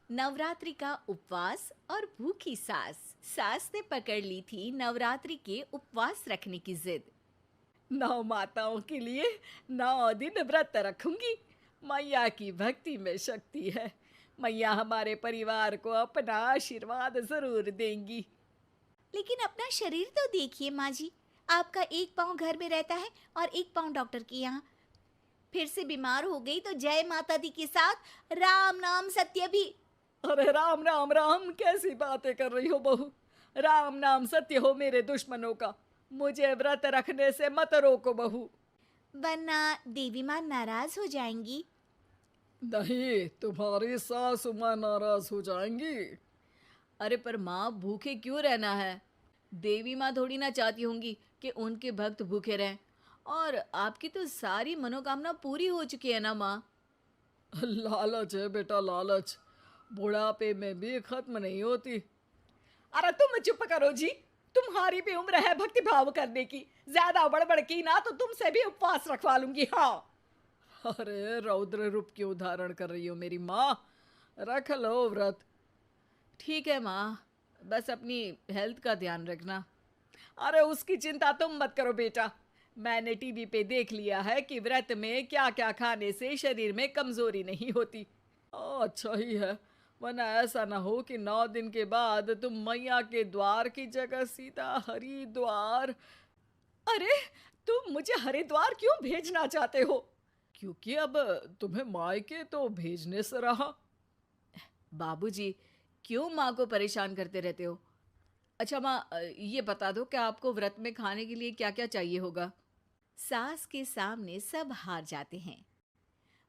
नवरात्रि का उपवास और भूखी सास। सास ने पकड़ ली थी नवरात्रि के उपवास रखने की जिद। 9 माताओं के लिए 9 दिन व्रत रखूंगी। मैया की भक्ति में शक्ति है। मैया हमारे परिवार को अपना आशीर्वाद जरूर देंगी। लेकिन अपना शरीर तो देखिए माँ जी, आपका एक पाँव घर में रहता है और एक पाँव डॉक्टर के यहाँ। फिर से बीमार हो गई तो जय माता दी के साथ राम नाम सत्य भी। अरे राम राम राम, कैसी बातें कर रही हो बहू। राम नाम सत्य हो मेरे दुश्मनों का। मुझे व्रत रखने से मत रोको बहू। वरना देवी माँ नाराज हो जाएंगी। नहीं, तुम्हारी सासू माँ नाराज हो जाएंगी। अरे पर माँ, भूखे क्यों रहना है? देवी माँ थोड़ी ना चाहती होंगी कि उनके भक्त भूखे रहें। और आपकी तो सारी मनोकामना पूरी हो चुकी है ना माँ। लालच है बेटा, लालच बुढ़ापे में भी खत्म नहीं होती। अरे तुम चुप करो जी। तुम्हारी भी उम्र है भक्ति भाव करने की। ज्यादा बड़बड़ की ना तो तुमसे भी उपवास रखवा लूंगी। हाँ। अरे रौद्र रूप क्यों धारण कर रही हो मेरी माँ। रख लो व्रत। ठीक है माँ, बस अपनी हेल्थ का ध्यान रखना। अरे उसकी चिंता तुम मत करो बेटा। मैंने टीवी पे देख लिया है कि व्रत में क्या क्या खाने से शरीर में कमजोरी नहीं होती। अच्छा ही है, वरना ऐसा ना हो कि 9 दिन के बाद तुम मैया के द्वार की जगह सीधा हरिद्वार। अरे तुम मुझे हरिद्वार क्यों भेजना चाहते हो? क्योंकि अब तुम्हें मायके तो भेजने से रहा। बाबूजी, क्यों माँ को परेशान करते रहते हो? अच्छा माँ, ये बता दो कि आपको व्रत में खाने के लिए क्या क्या चाहिए होगा। सास के सामने सब हार जाते हैं।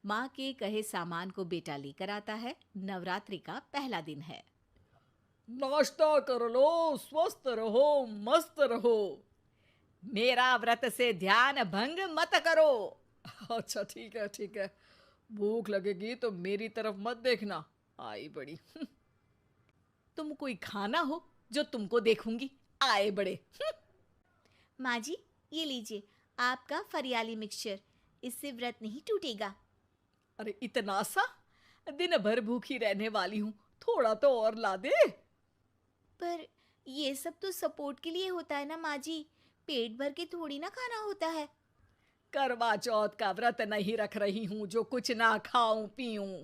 माँ के कहे सामान को बेटा लेकर आता है। नवरात्रि का पहला दिन है। नाश्ता कर लो, स्वस्थ रहो, मस्त रहो। मेरा व्रत से ध्यान भंग मत करो। अच्छा ठीक है ठीक है। भूख लगेगी तो मेरी तरफ मत देखना। आई बड़ी। तुम कोई खाना हो जो तुमको देखूंगी। आए बड़े। माँ जी, ये लीजिए आपका फरियाली मिक्सचर। इससे व्रत नहीं टूटेगा। अरे इतना सा? दिन भर भूखी रहने वाली हूँ, थोड़ा तो और ला दे। पर ये सब तो सपोर्ट के लिए होता है ना माँ जी, पेट भर के थोड़ी ना खाना होता है। करवा चौथ का व्रत नहीं रख रही हूँ जो कुछ ना खाऊं पीऊं।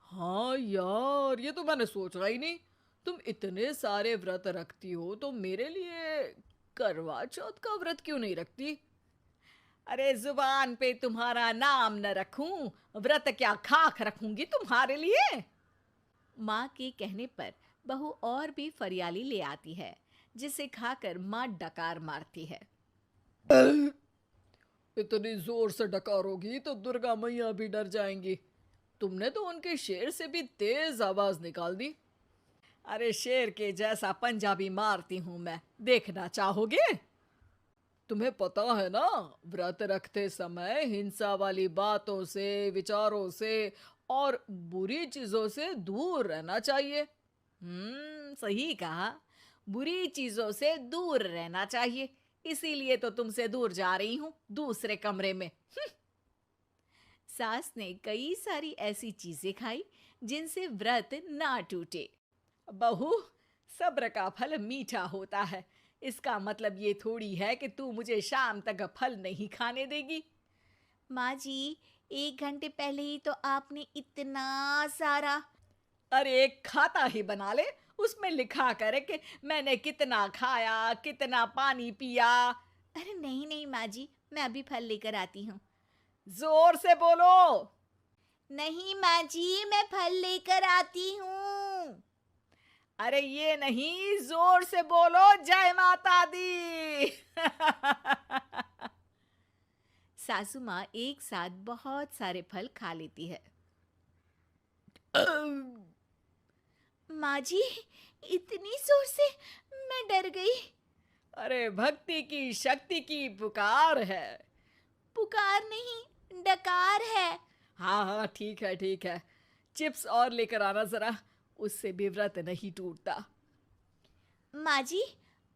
हाँ यार, ये तो मैंने सोचा ही नहीं। तुम इतने सारे व्रत रखती हो तो मेरे लिए करवा चौथ का व्रत क्यों नहीं रखती? अरे जुबान पे तुम्हारा नाम न रखूं, व्रत क्या खाक रखूंगी तुम्हारे लिए। माँ के कहने पर बहू और भी फरियाली ले आती है, जिसे खाकर माँ डकार मारती है। इतनी जोर से डकारोगी तो दुर्गा मैया भी डर जाएंगी। तुमने तो उनके शेर से भी तेज आवाज निकाल दी। अरे शेर के जैसा पंजाबी मारती हूं मैं, देखना चाहोगे? तुम्हें पता है ना, व्रत रखते समय हिंसा वाली बातों से, विचारों से और बुरी चीजों से दूर रहना चाहिए। सही कहा। बुरी चीजों से दूर रहना चाहिए। इसीलिए तो तुमसे दूर जा रही हूँ, दूसरे कमरे में। सास ने कई सारी ऐसी चीजें खाई जिनसे व्रत ना टूटे। बहू, सब्र का फल मीठा होता है। इसका मतलब ये थोड़ी है कि तू मुझे शाम तक फल नहीं खाने देगी। माँ जी, 1 घंटे पहले ही तो आपने इतना सारा। अरे एक खाता ही बना ले, उसमें लिखा करे कि मैंने कितना खाया, कितना पानी पिया। अरे नहीं नहीं माँ जी, मैं अभी फल लेकर आती हूँ। जोर से बोलो। नहीं माँ जी, मैं फल लेकर आती हूँ। अरे ये नहीं, जोर से बोलो, जय माता दी। सासू माँ एक साथ बहुत सारे फल खा लेती है। माँ जी, इतनी जोर से मैं डर गई। अरे भक्ति की शक्ति की पुकार है। पुकार नहीं, डकार है। हाँ हाँ ठीक है ठीक है। चिप्स और लेकर आना जरा, उससे भी व्रत नहीं टूटता। माँ जी,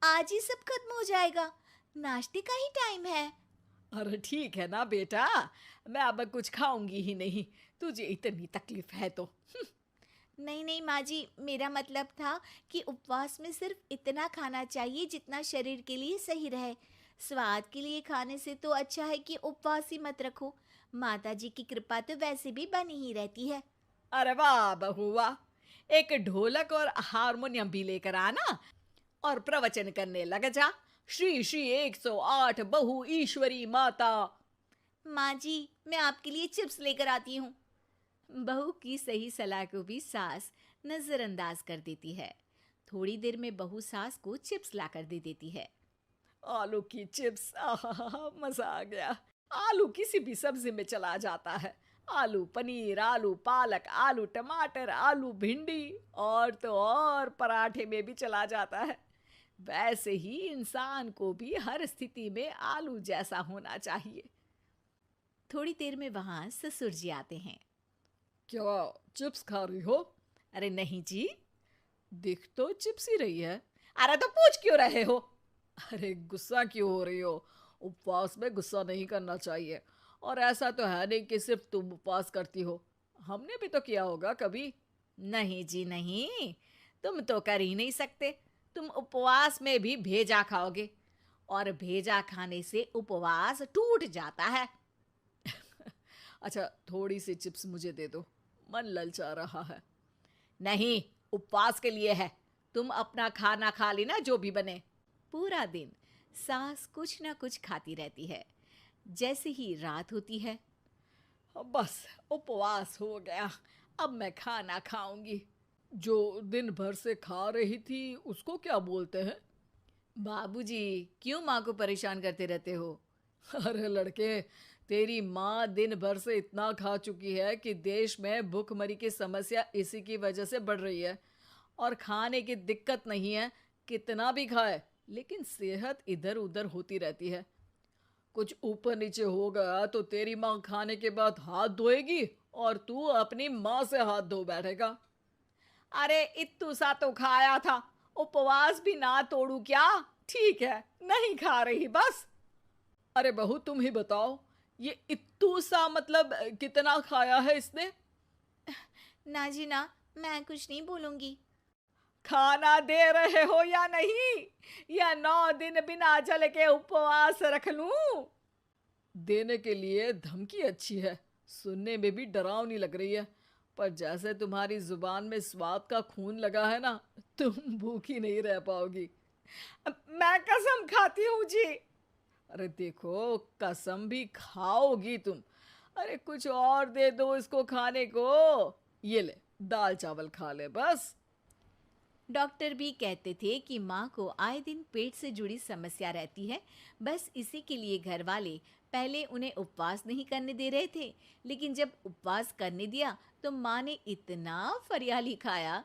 आज ही सब खत्म हो जाएगा, नाश्ते का ही टाइम है। अरे ठीक है ना बेटा, मैं अब कुछ खाऊंगी ही नहीं, तुझे इतनी तकलीफ है तो। नहीं नहीं माँ जी, मेरा मतलब था कि उपवास में सिर्फ इतना खाना चाहिए जितना शरीर के लिए सही रहे। स्वाद के लिए खाने से तो अच्छा है कि उपवास ही मत रखो। माता जी की कृपा तो वैसे भी बनी ही रहती है। अरे वाह बहू वाह! एक ढोलक और हारमोनियम भी लेकर आना और प्रवचन करने लग जा। श्री श्री 108 बहु ईश्वरी माता। माँ जी, मैं आपके लिए चिप्स लेकर आती हूँ। बहू की सही सलाह को भी सास नजरअंदाज कर देती है। थोड़ी देर में बहू सास को चिप्स लाकर दे देती है। आलू की चिप्स, आहा मजा आ गया। आलू किसी भी सब्जी में चला जाता है। आलू पनीर, आलू पालक, आलू टमाटर, आलू भिंडी और तो और पराठे में भी चला जाता है। वैसे ही इंसान को भी हर स्थिति में आलू जैसा होना चाहिए। थोड़ी देर में वहां ससुर जी आते हैं। क्या चिप्स खा रही हो? अरे नहीं जी। दिख तो चिप्स ही रही है। अरे तो पूछ क्यों रहे हो? अरे गुस्सा क्यों हो रही हो? उपवास में गुस्सा नहीं करना चाहिए। और ऐसा तो है नहीं कि सिर्फ तुम उपवास करती हो, हमने भी तो किया होगा कभी। नहीं जी नहीं, तुम तो कर ही नहीं सकते। तुम उपवास में भी भेजा खाओगे और भेजा खाने से उपवास टूट जाता है। अच्छा थोड़ी सी चिप्स मुझे दे दो, मन ललचा रहा है। नहीं, उपवास के लिए है। तुम अपना खाना खा लेना जो भी बने। पूरा दिन सास कुछ ना कुछ खाती रहती है। जैसे ही रात होती है, अब बस उपवास हो गया, अब मैं खाना खाऊंगी। जो दिन भर से खा रही थी उसको क्या बोलते हैं? बाबूजी क्यों माँ को परेशान करते रहते हो? अरे लड़के, तेरी माँ दिन भर से इतना खा चुकी है कि देश में भूखमरी की समस्या इसी की वजह से बढ़ रही है। और खाने की दिक्कत नहीं है, कितना भी खाए लेकिन सेहत इधर उधर होती रहती है। कुछ ऊपर नीचे हो गया तो तेरी माँ खाने के बाद हाथ धोएगी और तू अपनी माँ से हाथ धो बैठेगा। अरे इत्तू सा तो खाया था, उपवास भी ना तोड़ू क्या? ठीक है, नहीं खा रही बस। अरे बहू तुम ही बताओ, ये इत्तू सा मतलब कितना खाया है इसने? ना जी ना, मैं कुछ नहीं बोलूंगी। खाना दे रहे हो या नहीं, या 9 दिन बिना जल के उपवास रख लूं? देने के लिए धमकी अच्छी है, सुनने में भी डरावनी लग रही है। पर जैसे तुम्हारी जुबान में स्वाद का खून लगा है ना, तुम भूखी नहीं रह पाओगी। मैं कसम खाती हूँ जी। अरे देखो, कसम भी खाओगी तुम। अरे कुछ और दे दो इसको खाने को। ये ले, दाल चावल खा ले बस। डॉक्टर भी कहते थे कि माँ को आए दिन पेट से जुड़ी समस्या रहती है। बस इसी के लिए घर वाले पहले उन्हें उपवास नहीं करने दे रहे थे, लेकिन जब उपवास करने दिया तो माँ ने इतना फरियाली खाया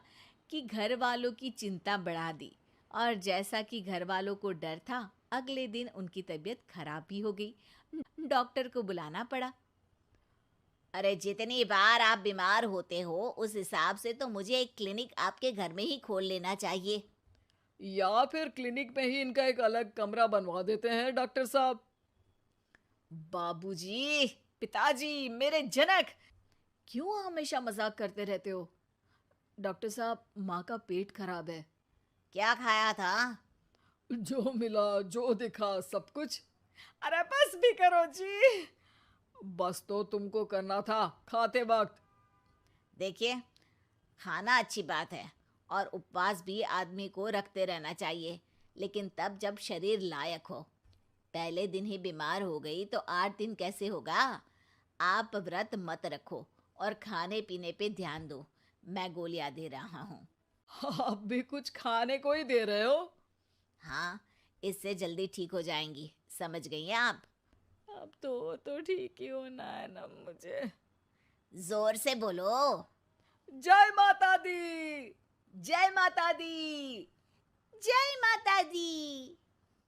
कि घर वालों की चिंता बढ़ा दी। और जैसा कि घर वालों को डर था, अगले दिन उनकी तबीयत खराब भी हो गई। डॉक्टर को बुलाना पड़ा। अरे जितनी बार आप बीमार होते हो उस हिसाब से तो मुझे एक क्लिनिक आपके घर में ही खोल लेना चाहिए। या फिर क्लिनिक में ही इनका एक अलग कमरा बनवा देते हैं डॉक्टर साहब। बाबूजी, पिताजी, मेरे जनक, क्यों हमेशा मजाक करते रहते हो? डॉक्टर साहब, माँ का पेट खराब है। क्या खाया था? जो मिला जो दिखा सब कुछ। अरे बस भी करो जी। बस तो तुमको करना था खाते वक्त। देखिए, खाना अच्छी बात है और उपवास भी आदमी को रखते रहना चाहिए, लेकिन तब जब शरीर लायक हो। पहले दिन ही बीमार हो गई तो 8 दिन कैसे होगा? आप व्रत मत रखो और खाने पीने पे ध्यान दो। मैं गोलियां दे रहा हूँ। आप भी कुछ खाने को ही दे रहे हो? हाँ, इससे जल्दी ठीक हो जाएंगी। समझ गई हैं आप? अब तो ठीक ही होना है ना मुझे। जोर से बोलो। जय माता दी। जय माता दी। जय माता दी।